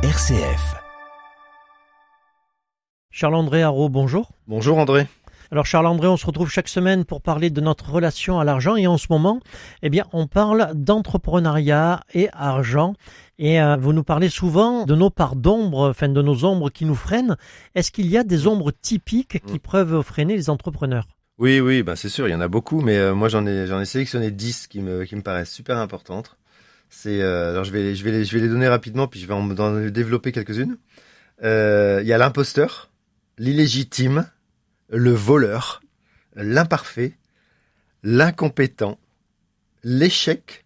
RCF. Charles-André Haraud, bonjour. Bonjour André. Alors Charles-André, on se retrouve chaque semaine pour parler de notre relation à l'argent et en ce moment, on parle d'entrepreneuriat et argent et vous nous parlez souvent de nos parts d'ombre, de nos ombres qui nous freinent. Est-ce qu'il y a des ombres typiques qui peuvent freiner les entrepreneurs ? Oui, c'est sûr, il y en a beaucoup, mais moi j'en ai sélectionné 10 qui me paraissent super importantes. Alors je vais les donner rapidement, puis je vais en développer quelques-unes. Il y a l'imposteur, l'illégitime, le voleur, l'imparfait, l'incompétent, l'échec,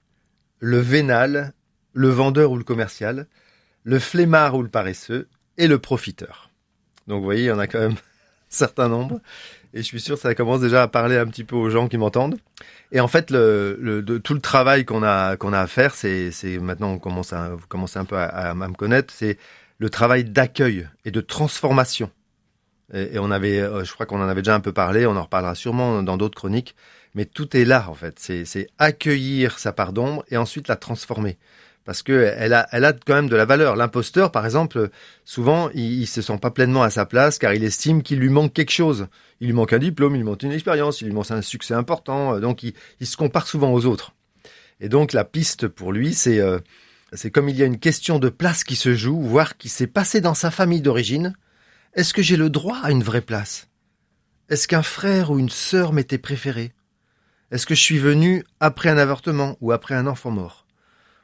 le vénal, le vendeur ou le commercial, le flemmard ou le paresseux et le profiteur. Donc vous voyez, il y en a quand même un certain nombre. Et je suis sûr que ça commence déjà à parler un petit peu aux gens qui m'entendent. Et en fait, tout le travail qu'on a à faire, c'est maintenant vous commencez un peu à me connaître, c'est le travail d'accueil et de transformation. Et je crois qu'on en avait déjà un peu parlé, on en reparlera sûrement dans d'autres chroniques, mais tout est là en fait. C'est accueillir sa part d'ombre et ensuite la transformer. Parce que elle a quand même de la valeur. L'imposteur, par exemple, souvent, il se sent pas pleinement à sa place car il estime qu'il lui manque quelque chose. Il lui manque un diplôme, il lui manque une expérience, il lui manque un succès important. Donc, il se compare souvent aux autres. Et donc, la piste pour lui, c'est comme il y a une question de place qui se joue, voire qui s'est passée dans sa famille d'origine. Est-ce que j'ai le droit à une vraie place ? Est-ce qu'un frère ou une sœur m'était préféré ? Est-ce que je suis venu après un avortement ou après un enfant mort ?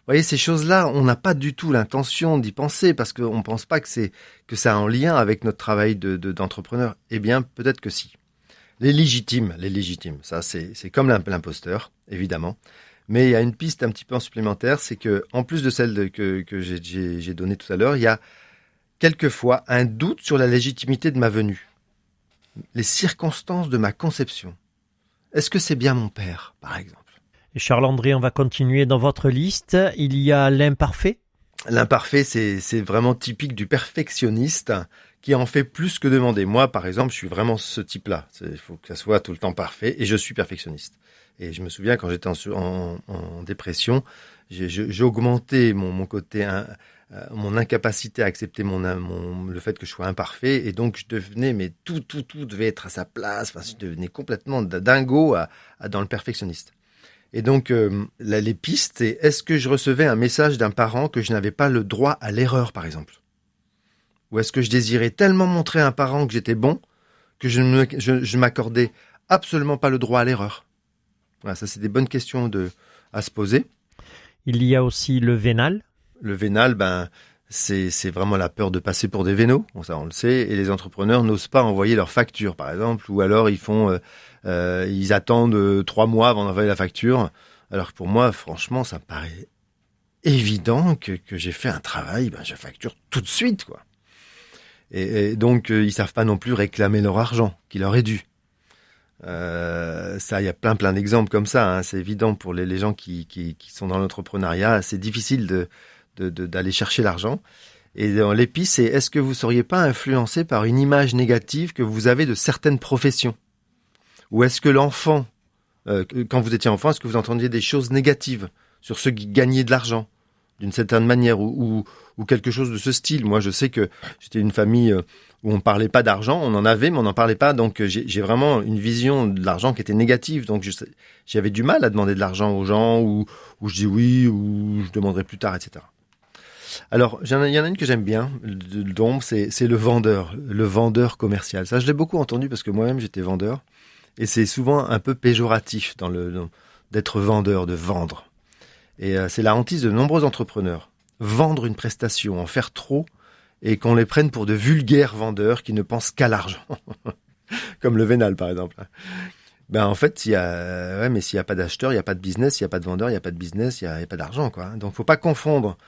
Vous voyez, ces choses-là, on n'a pas du tout l'intention d'y penser parce qu'on ne pense pas que ça a un lien avec notre travail d'entrepreneur. Eh bien, peut-être que si. Les légitimes, ça c'est comme l'imposteur, évidemment. Mais il y a une piste un petit peu en supplémentaire, c'est que en plus de celle que j'ai donnée tout à l'heure, il y a quelquefois un doute sur la légitimité de ma venue. Les circonstances de ma conception. Est-ce que c'est bien mon père, par exemple ? Et Charles-André, on va continuer dans votre liste. Il y a l'imparfait. L'imparfait, c'est vraiment typique du perfectionniste qui en fait plus que demander. Moi, par exemple, je suis vraiment ce type-là. Il faut que ça soit tout le temps parfait et je suis perfectionniste. Et je me souviens quand j'étais en dépression, j'ai augmenté mon côté, mon incapacité à accepter le fait que je sois imparfait. Et donc, je devenais, mais tout devait être à sa place. Enfin, je devenais complètement dingo dans le perfectionniste. Et donc, les pistes, c'est est-ce que je recevais un message d'un parent que je n'avais pas le droit à l'erreur, par exemple ? Ou est-ce que je désirais tellement montrer à un parent que j'étais bon que je m'accordais absolument pas le droit à l'erreur ? Voilà, ça c'est des bonnes questions à se poser. Il y a aussi le vénal. Le vénal, c'est vraiment la peur de passer pour des vénaux, bon, ça on le sait, et les entrepreneurs n'osent pas envoyer leurs factures, par exemple, ou alors ils attendent 3 mois avant d'envoyer la facture, alors que pour moi, franchement, ça me paraît évident que j'ai fait un travail, je facture tout de suite, quoi. Et donc, ils savent pas non plus réclamer leur argent, qui leur est dû. Ça, il y a plein d'exemples comme ça, hein. C'est évident pour les gens qui sont dans l'entrepreneuriat, c'est difficile d'aller chercher l'argent. Et dans l'épice, c'est est-ce que vous ne seriez pas influencé par une image négative que vous avez de certaines professions ? Ou est-ce que l'enfant, quand vous étiez enfant, est-ce que vous entendiez des choses négatives sur ceux qui gagnaient de l'argent d'une certaine manière ou quelque chose de ce style ? Moi, je sais que j'étais une famille où on ne parlait pas d'argent, on en avait, mais on n'en parlait pas. Donc, j'ai vraiment une vision de l'argent qui était négative. Donc, j'avais du mal à demander de l'argent aux gens ou je dis oui ou je demanderai plus tard, etc. Alors, il y en a une que j'aime bien, d'ombre, c'est le vendeur commercial. Ça, je l'ai beaucoup entendu parce que moi-même, j'étais vendeur. Et c'est souvent un peu péjoratif d'être vendeur, de vendre. Et c'est la hantise de nombreux entrepreneurs. Vendre une prestation, en faire trop, et qu'on les prenne pour de vulgaires vendeurs qui ne pensent qu'à l'argent. Comme le vénal, par exemple. En fait, s'il y a pas d'acheteur, il n'y a pas de business. S'il n'y a pas de vendeur, il n'y a pas de business, il n'y a pas d'argent, quoi. Donc, faut pas confondre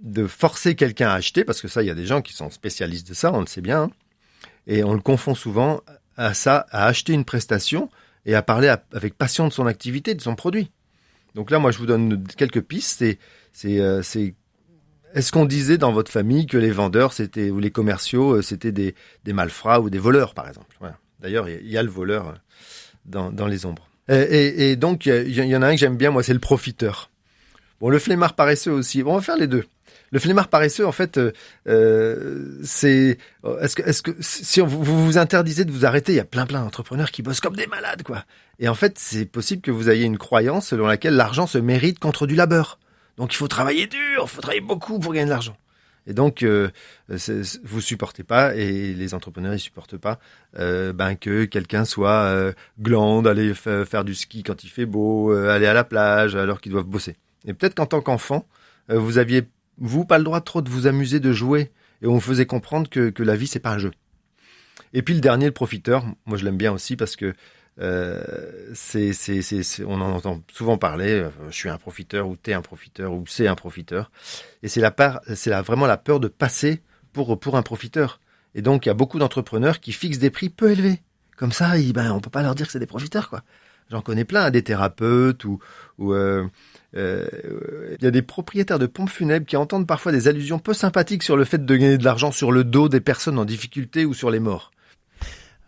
de forcer quelqu'un à acheter, parce que ça, il y a des gens qui sont spécialistes de ça, on le sait bien. Hein, et on le confond souvent à acheter une prestation et à parler avec passion de son activité, de son produit. Donc là, moi, je vous donne quelques pistes. Est-ce qu'on disait dans votre famille que les vendeurs ou les commerciaux, c'était des malfrats ou des voleurs, par exemple ? Voilà. D'ailleurs, il y a le voleur dans les ombres. Et donc, il y en a un que j'aime bien, moi, c'est le profiteur. Bon, le flemmard paresseux aussi. Bon, on va faire les deux. Le flemmard paresseux, en fait, c'est... Est-ce que si vous vous interdisez de vous arrêter, il y a plein d'entrepreneurs qui bossent comme des malades, quoi. Et en fait, c'est possible que vous ayez une croyance selon laquelle l'argent se mérite contre du labeur. Donc, il faut travailler dur, il faut travailler beaucoup pour gagner de l'argent. Et donc, vous supportez pas, et les entrepreneurs, ils supportent pas que quelqu'un soit glande, aller faire du ski quand il fait beau, aller à la plage alors qu'ils doivent bosser. Et peut-être qu'en tant qu'enfant, vous aviez pas le droit trop de vous amuser, de jouer, et on vous faisait comprendre que la vie, c'est pas un jeu. Et puis le dernier, le profiteur, moi je l'aime bien aussi parce que on en entend souvent parler, je suis un profiteur, ou t'es un profiteur, ou c'est un profiteur. Et c'est vraiment la peur de passer pour un profiteur. Et donc il y a beaucoup d'entrepreneurs qui fixent des prix peu élevés. Comme ça, on peut pas leur dire que c'est des profiteurs, quoi. J'en connais plein, des thérapeutes ou il y a des propriétaires de pompes funèbres qui entendent parfois des allusions peu sympathiques sur le fait de gagner de l'argent sur le dos des personnes en difficulté ou sur les morts.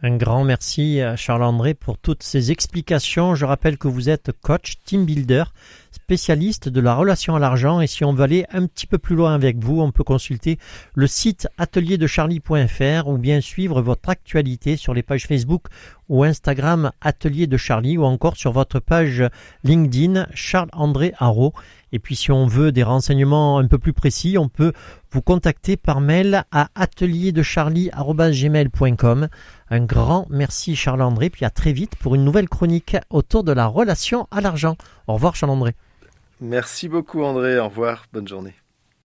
Un grand merci à Charles-André pour toutes ces explications. Je rappelle que vous êtes coach, team builder, spécialiste de la relation à l'argent. Et si on veut aller un petit peu plus loin avec vous, on peut consulter le site atelierdecharlie.fr ou bien suivre votre actualité sur les pages Facebook ou Instagram Atelier de Charlie, ou encore sur votre page LinkedIn Charles-André Haro. Et puis si on veut des renseignements un peu plus précis, on peut vous contacter par mail à atelierdecharlie@gmail.com. Un grand merci Charles-André, puis à très vite pour une nouvelle chronique autour de la relation à l'argent. Au revoir Charles-André. Merci beaucoup André, au revoir, bonne journée.